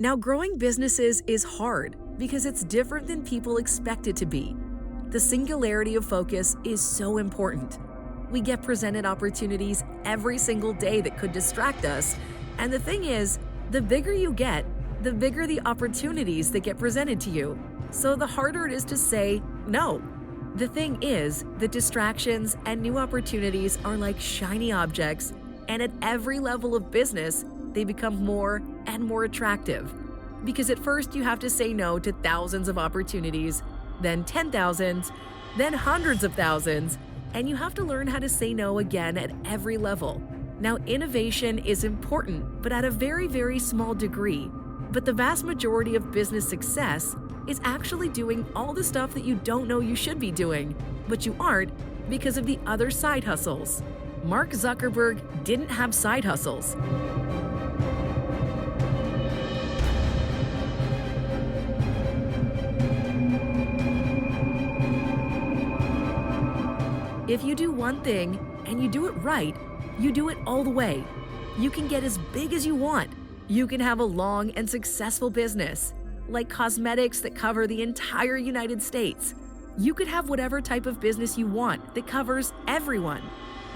Now, growing businesses is hard because it's different than people expect it to be. The singularity of focus is so important. We get presented opportunities every single day that could distract us, and the thing is, the bigger you get, the bigger the opportunities that get presented to you. So the harder it is to say no. The thing is, the distractions and new opportunities are like shiny objects, and at every level of business, they become more and more attractive. Because at first you have to say no to thousands of opportunities, then 10,000s, then hundreds of thousands, and you have to learn how to say no again at every level. Now, innovation is important, but at a very, very small degree. But the vast majority of business success is actually doing all the stuff that you don't know you should be doing, but you aren't because of the other side hustles. Mark Zuckerberg didn't have side hustles. If you do one thing and you do it right, you do it all the way. You can get as big as you want. You can have a long and successful business, like cosmetics that cover the entire United States. You could have whatever type of business you want that covers everyone,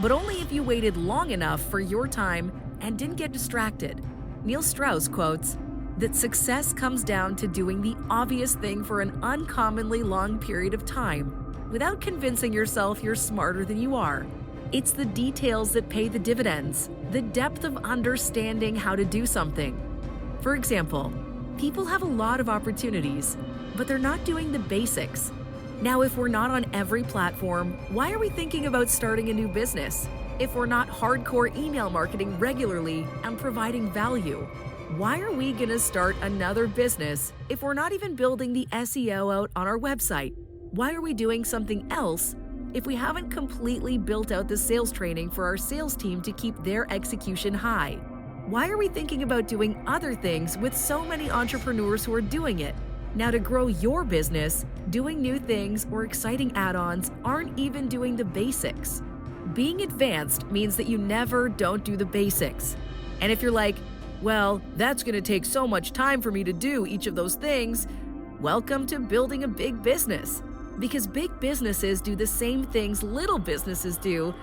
but only if you waited long enough for your time and didn't get distracted. Neil Strauss quotes that success comes down to doing the obvious thing for an uncommonly long period of time, without convincing yourself you're smarter than you are. It's the details that pay the dividends, the depth of understanding how to do something. For example, people have a lot of opportunities, but they're not doing the basics. Now, if we're not on every platform, why are we thinking about starting a new business? If we're not hardcore email marketing regularly and providing value, why are we going to start another business if we're not even building the SEO out on our website? Why are we doing something else if we haven't completely built out the sales training for our sales team to keep their execution high? Why are we thinking about doing other things with so many entrepreneurs who are doing it? Now, to grow your business, doing new things or exciting add-ons aren't even doing the basics. Being advanced means that you never don't do the basics. And if you're like, well, that's going to take so much time for me to do each of those things, welcome to building a big business. Because big businesses do the same things little businesses do,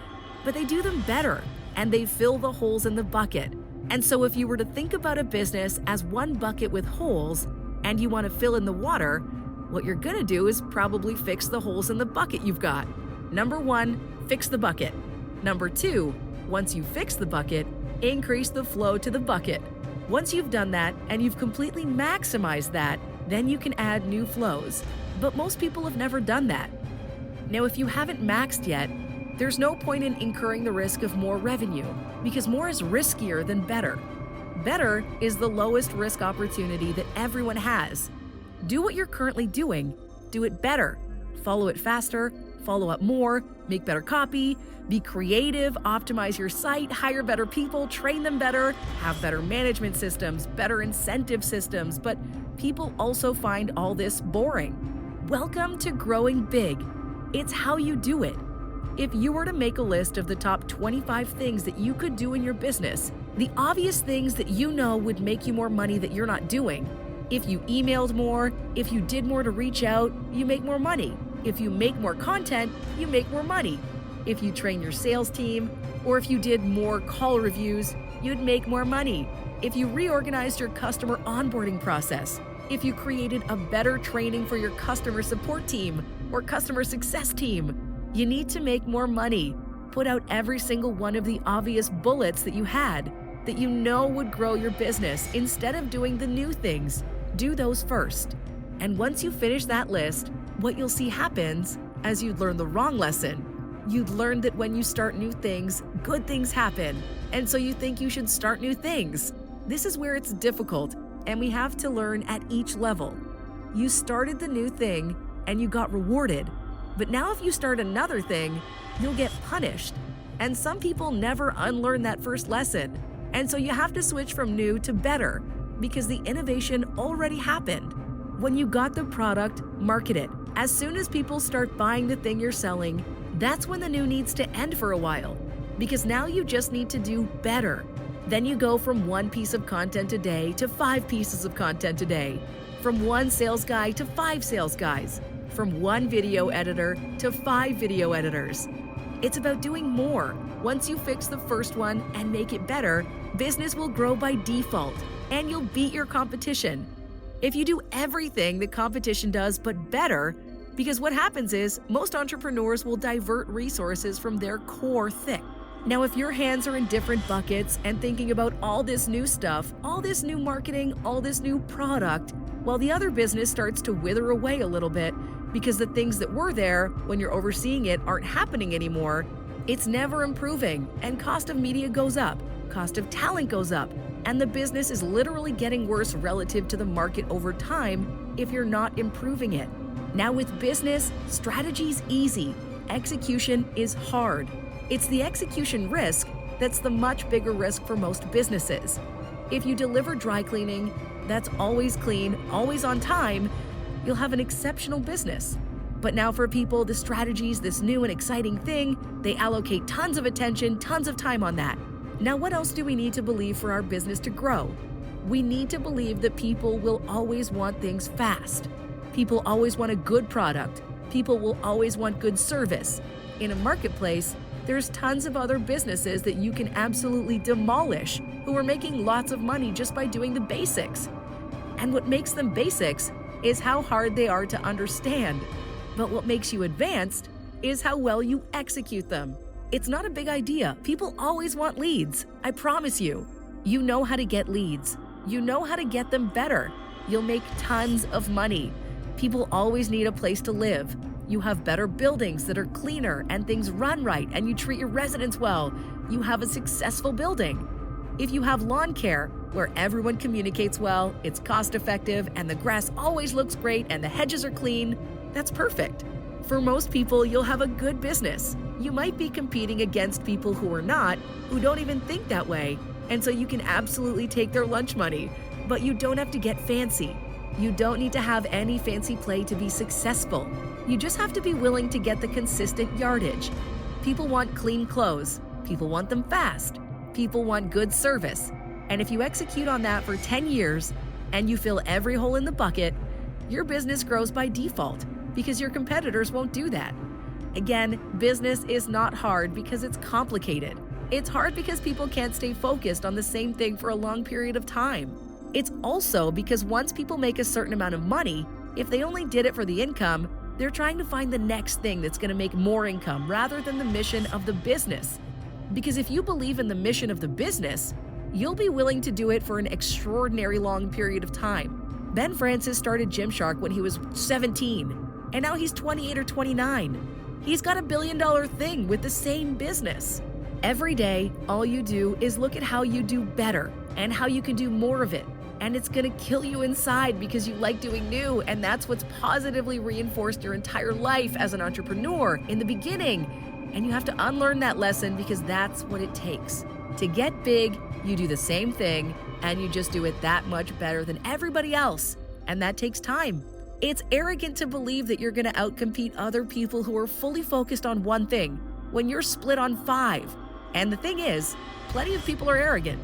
but they do them better, and they fill the holes in the bucket. And so if you were to think about a business as one bucket with holes, and you want to fill in the water, what you're going to do is probably fix the holes in the bucket you've got. Number 1, fix the bucket. Number 2, once you fix the bucket, increase the flow to the bucket. Once you've done that, and you've completely maximized that, then you can add new flows. But most people have never done that. Now, if you haven't maxed yet, there's no point in incurring the risk of more revenue, because more is riskier than better. Better is the lowest risk opportunity that everyone has. Do what you're currently doing, do it better, follow it faster, follow up more, make better copy, be creative, optimize your site, hire better people, train them better, have better management systems, better incentive systems, but people also find all this boring. Welcome to growing big. It's how you do it. If you were to make a list of the top 25 things that you could do in your business, the obvious things that you know would make you more money that you're not doing. If you emailed more, if you did more to reach out, you make more money. If you make more content, you make more money. If you train your sales team, or if you did more call reviews, you'd make more money. If you reorganized your customer onboarding process, if you created a better training for your customer support team or customer success team, you need to make more money. Put out every single one of the obvious bullets that you had that you know would grow your business instead of doing the new things. Do those first. And once you finish that list, what you'll see happens as you learn the wrong lesson. You'd learn that when you start new things, good things happen. And so you think you should start new things. This is where it's difficult, and we have to learn at each level. You started the new thing and you got rewarded. But now if you start another thing, you'll get punished. And some people never unlearn that first lesson. And so you have to switch from new to better because the innovation already happened. When you got the product, market it. As soon as people start buying the thing you're selling, that's when the new needs to end for a while. Because now you just need to do better. Then you go from 1 piece of content a day to 5 pieces of content a day, from 1 sales guy to 5 sales guys, from 1 video editor to 5 video editors. It's about doing more. Once you fix the first one and make it better, business will grow by default, and you'll beat your competition. If you do everything the competition does but better, because what happens is most entrepreneurs will divert resources from their core thing. Now, if your hands are in different buckets and thinking about all this new stuff, all this new marketing, all this new product, while the other business starts to wither away a little bit because the things that were there when you're overseeing it aren't happening anymore, it's never improving, and cost of media goes up, cost of talent goes up, and the business is literally getting worse relative to the market over time if you're not improving it. Now with business, strategy's easy, execution is hard. It's the execution risk that's the much bigger risk for most businesses. If you deliver dry cleaning that's always clean, always on time, you'll have an exceptional business. But now for people, the strategy's this new and exciting thing. They allocate tons of attention, tons of time on that. Now, what else do we need to believe for our business to grow? We need to believe that people will always want things fast. People always want a good product. People will always want good service. In a marketplace, there's tons of other businesses that you can absolutely demolish who are making lots of money just by doing the basics. And what makes them basics is how hard they are to understand. But what makes you advanced is how well you execute them. It's not a big idea. People always want leads. I promise you. You know how to get leads. You know how to get them better. You'll make tons of money. People always need a place to live. You have better buildings that are cleaner and things run right and you treat your residents well. You have a successful building. If you have lawn care, where everyone communicates well, it's cost effective, and the grass always looks great and the hedges are clean, that's perfect. For most people, you'll have a good business. You might be competing against people who are not, who don't even think that way, and so you can absolutely take their lunch money, but you don't have to get fancy. You don't need to have any fancy play to be successful. You just have to be willing to get the consistent yardage. People want clean clothes. People want them fast. People want good service. And if you execute on that for 10 years and you fill every hole in the bucket, your business grows by default because your competitors won't do that. Again, business is not hard because it's complicated. It's hard because people can't stay focused on the same thing for a long period of time. It's also because once people make a certain amount of money, if they only did it for the income, they're trying to find the next thing that's going to make more income rather than the mission of the business. Because if you believe in the mission of the business, you'll be willing to do it for an extraordinary long period of time. Ben Francis started Gymshark when he was 17, and now he's 28 or 29. He's got $1 billion thing with the same business. Every day, all you do is look at how you do better and how you can do more of it. And it's gonna kill you inside because you like doing new, and that's what's positively reinforced your entire life as an entrepreneur in the beginning. And you have to unlearn that lesson because that's what it takes. To get big, you do the same thing, and you just do it that much better than everybody else. And that takes time. It's arrogant to believe that you're gonna outcompete other people who are fully focused on one thing when you're split on 5. And the thing is, plenty of people are arrogant.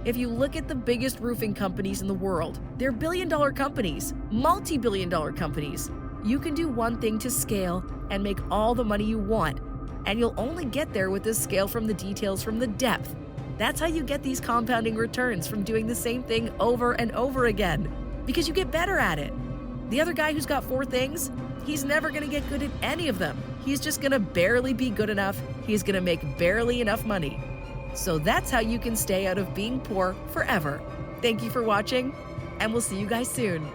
If you look at the biggest roofing companies in the world, they're billion-dollar companies, multi-billion-dollar companies. You can do one thing to scale and make all the money you want, and you'll only get there with this scale from the details, from the depth. That's how you get these compounding returns from doing the same thing over and over again, because you get better at it. The other guy who's got 4 things, he's never gonna get good at any of them. He's just gonna barely be good enough. He's gonna make barely enough money. So that's how you can stay out of being poor forever. Thank you for watching, and we'll see you guys soon.